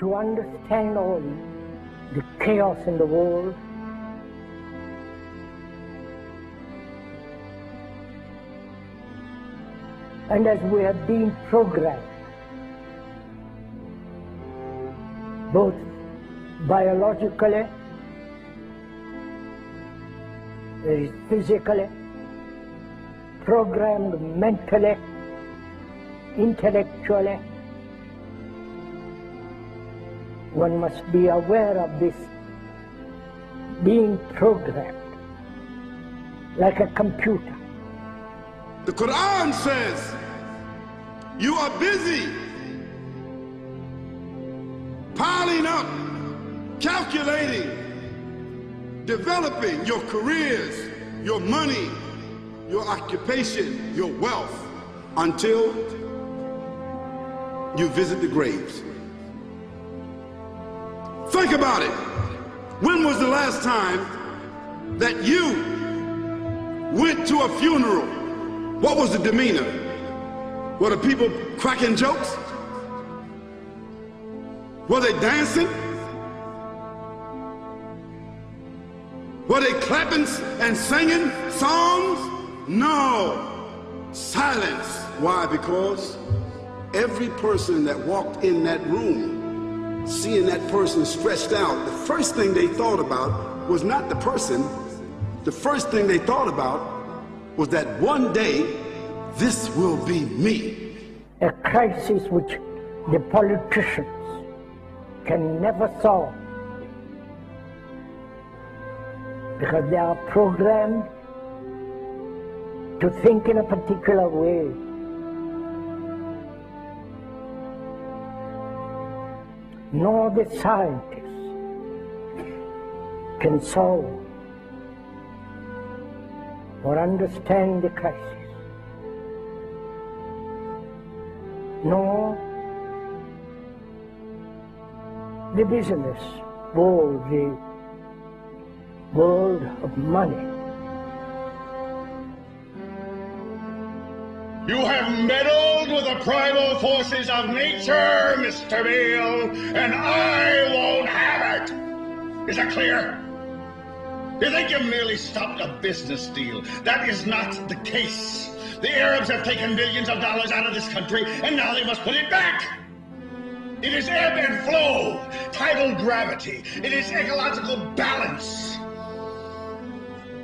to understand all the chaos in the world, and as we have been programmed, both biologically, physically, programmed mentally, intellectually, one must be aware of this being programmed like a computer. The Quran says you are busy piling up, calculating, developing your careers, your money, your occupation, your wealth, until you visit the graves. Think about it. When was the last time that you went to a funeral? What was the demeanor? Were the people cracking jokes? Were they dancing? Were they clapping and singing songs? No. Silence. Why? Because every person that walked in that room, seeing that person stretched out, the first thing they thought about was not the person. The first thing they thought about was that one day, this will be me. A crisis which the politicians can never solve, because they are programmed to think in a particular way. Nor the scientists can solve or understand the crisis, nor the business world, the world of money. You have meddled with the primal forces of nature, Mr. Deel, and I won't have it. Is that clear? You think you merely stopped a business deal? That is not the case. The Arabs have taken billions of dollars out of this country, and now they must put it back. It is ebb and flow, tidal gravity. It is ecological balance.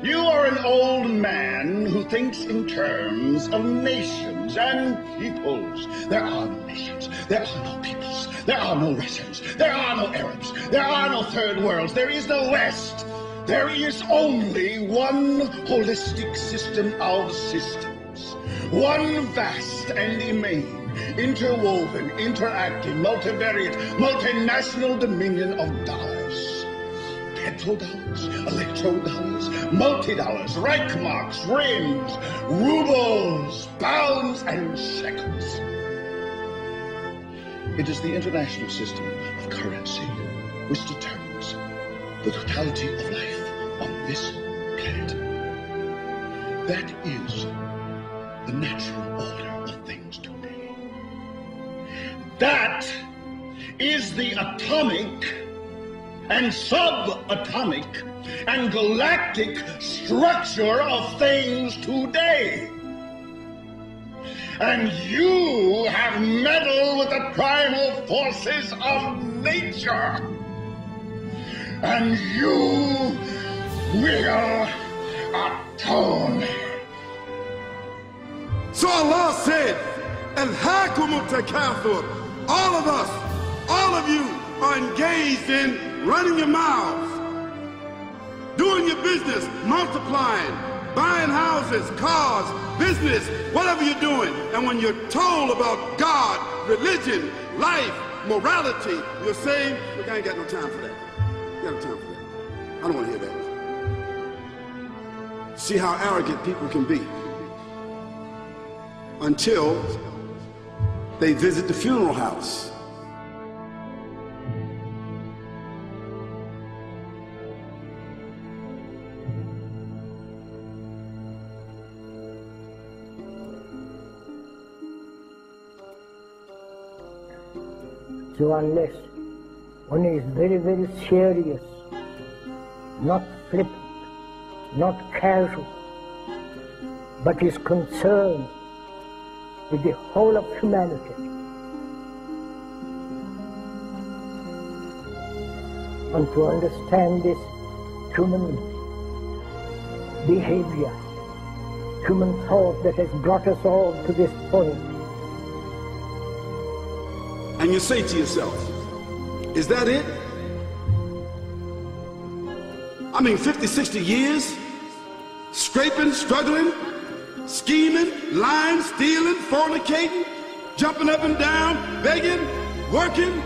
You are an old man who thinks in terms of nations and peoples. There are no nations. There are no peoples. There are no Russians. There are no Arabs. There are no third worlds. There is no West. There is only one holistic system of systems. One vast and immane, interwoven, interacting, multivariate, multinational dominion of dollars. Petrodollars, electrodollars, multi-dollars, Reichmarks, rims, rubles, pounds, and shekels. It is the international system of currency which determines the totality of life on this planet. That is the natural order of things today. That is the atomic and subatomic and galactic structure of things today. And you have meddled with the primal forces of nature. And you will atone. So Allah said, Alhaakumut takathur. All of us, all of you are engaged in running your mouths, doing your business, multiplying, buying houses, cars, business, whatever you're doing. And when you're told about God, religion, life, morality, you're saying, look, I ain't got no time for that. I ain't got no time for that. I don't want to hear that. See how arrogant people can be until they visit the funeral house. So unless One is very, very serious, not flippant, not casual, but is concerned with the whole of humanity. And to understand this human behavior, human thought that has brought us all to this point. And you say to yourself, is that it? I mean, 50, 60 years, scraping, struggling, scheming, lying, stealing, fornicating, jumping up and down, begging, working,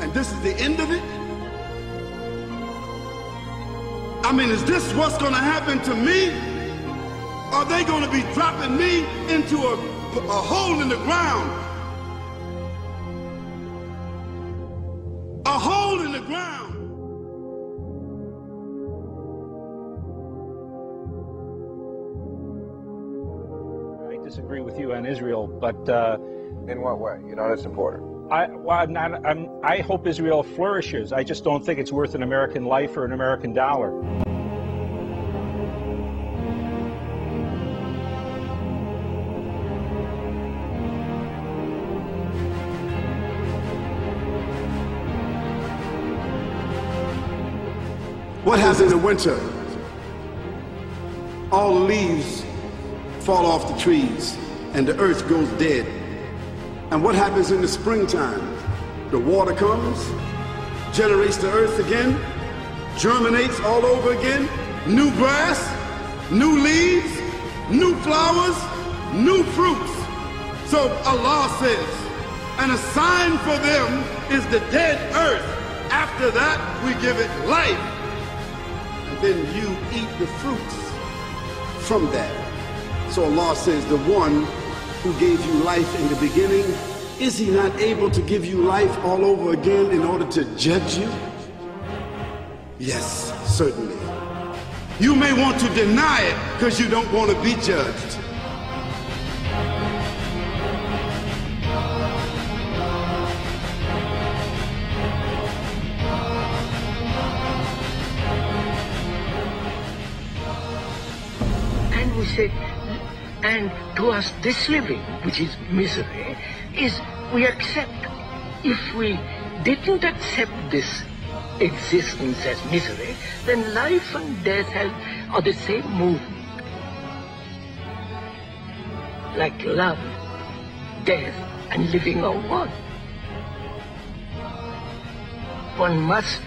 and this is the end of it? I mean, is this what's going to happen to me? Are they going to be dropping me into a hole in the ground? A hole in the ground. I disagree with you on Israel, but in what way? You're not a supporter. I hope Israel flourishes. I just don't think it's worth an American life or an American dollar. What happens in the winter? All the leaves fall off the trees and the earth goes dead. And what happens in the springtime? The water comes, generates the earth again, germinates all over again, new grass, new leaves, new flowers, new fruits. So Allah says, and a sign for them is the dead earth. After that, we give it life. And then you eat the fruits from that. So Allah says, the one who gave you life in the beginning, is he not able to give you life all over again in order to judge you? Yes, certainly. You may want to deny it because you don't want to be judged. And we say, and to us this living, which is misery, is we accept. If we didn't accept this existence as misery, then life and death are the same movement. Like love, death, and living are one. One must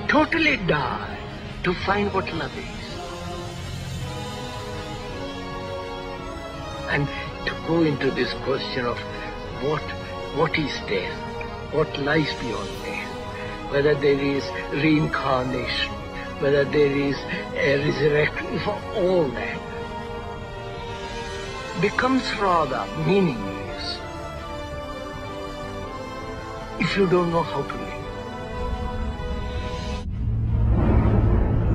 totally die to find what love is. And to go into this question of what is death, what lies beyond death, whether there is reincarnation, whether there is a resurrection, for all that becomes rather meaningless if you don't know how to live.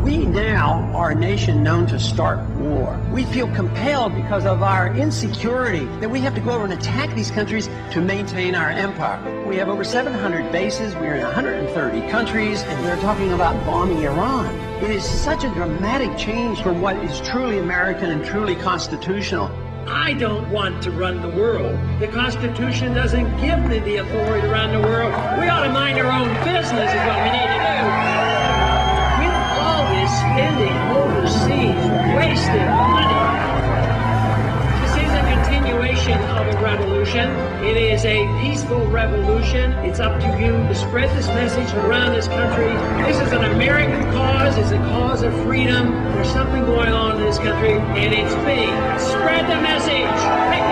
We now are a nation known to start war. We feel compelled because of our insecurity that we have to go over and attack these countries to maintain our empire. We have over 700 bases, we're in 130 countries, and we're talking about bombing Iran. It is such a dramatic change from what is truly American and truly constitutional. I don't want to run the world. The Constitution doesn't give me the authority to run the world. We ought to mind our own business is what we need to do. Spending overseas, wasting money. This is a continuation of a revolution. It is a peaceful revolution. It's up to you to spread this message around this country. This is an American cause. It's a cause of freedom. There's something going on in this country, and it's me. Spread the message. Thank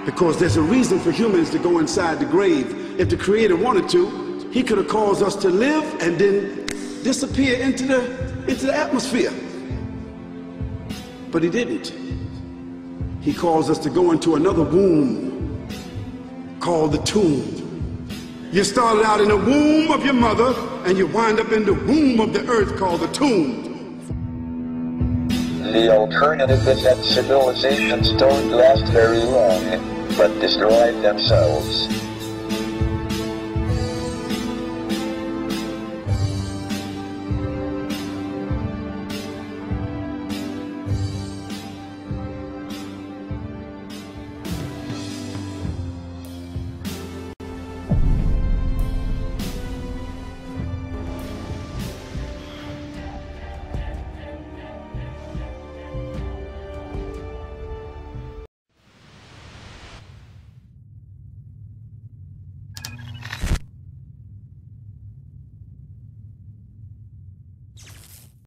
you. Because there's a reason for humans to go inside the grave. If the Creator wanted to, he could have caused us to live and then disappear into the atmosphere. But he didn't. He caused us to go into another womb called the tomb. You started out in the womb of your mother and you wind up in the womb of the earth called the tomb. The alternative is that civilizations don't last very long, but destroy themselves.